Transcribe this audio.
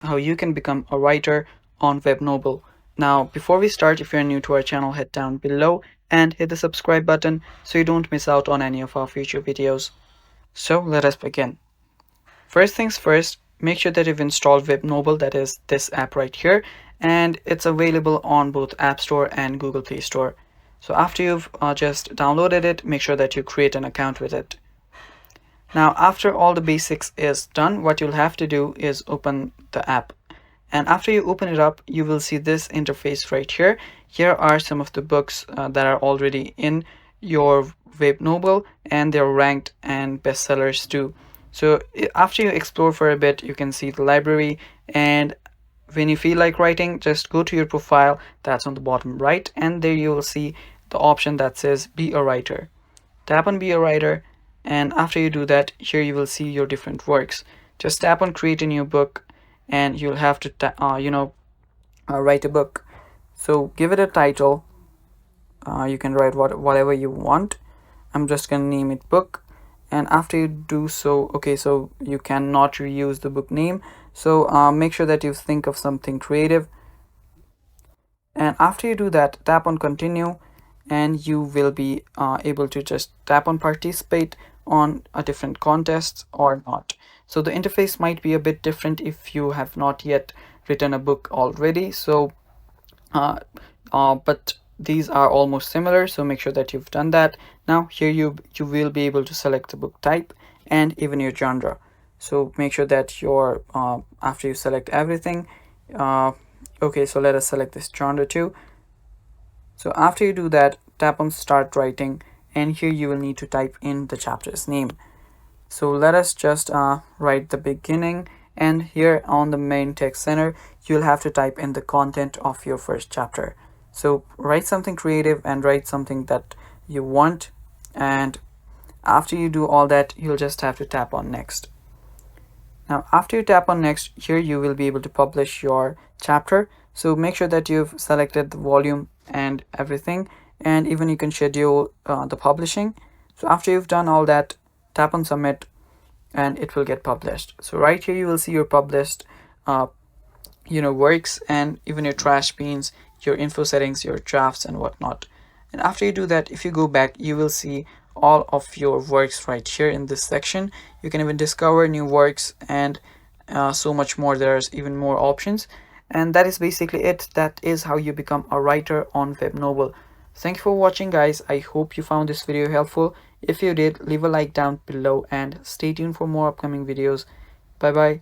how you can become a writer on Webnovel. Now, before we start, if you're new to our channel, head down below and hit the subscribe button so you don't miss out on any of our future videos. So let us begin. First things first, make sure that you've installed Webnovel, that is this app right here, and it's available on both App Store and Google Play Store. So after you've just downloaded it, make sure that you create an account with it. Now, after all the basics is done, what you'll have to do is open the app. And after you open it up, you will see this interface right here. Here are some of the books that are already in your Webnovel, and they're ranked and bestsellers too. So after you explore for a bit, you can see the library, and when you feel like writing, just go to your profile that's on the bottom right, and there you will see the option that says be a writer. Tap on be a writer, and after you do that, here you will see your different works. Just tap on create a new book, and you'll have to write a book. So give it a title. You can write whatever you want. I'm just gonna name it book, and after you do so, okay, so you cannot reuse the book name, so make sure that you think of something creative. And after you do that, tap on continue, and you will be able to just tap on participate on a different contest or not. So the interface might be a bit different if you have not yet written a book already, so but these are almost similar, so make sure that you've done that. Now here you will be able to select the book type and even your genre. So make sure that your after you select everything, okay, so let us select this genre too. So after you do that, tap on start writing, and here you will need to type in the chapter's name. So let us just write the beginning, and here on the main text center, you'll have to type in the content of your first chapter. So write something creative and write something that you want, and after you do all that, you'll just have to tap on next. Now after you tap on next, here you will be able to publish your chapter. So make sure that you've selected the volume and everything, and even you can schedule the publishing. So after you've done all that, tap on submit, and it will get published. So right here you will see your published works, and even your trash bins, your info settings, your drafts and whatnot. And after you do that, if you go back, you will see all of your works right here in this section. You can even discover new works and so much more. There's even more options, and that is basically it. That is how you become a writer on Webnovel. Thank you for watching, guys. I hope you found this video helpful. If you did, leave a like down below and stay tuned for more upcoming videos. Bye bye.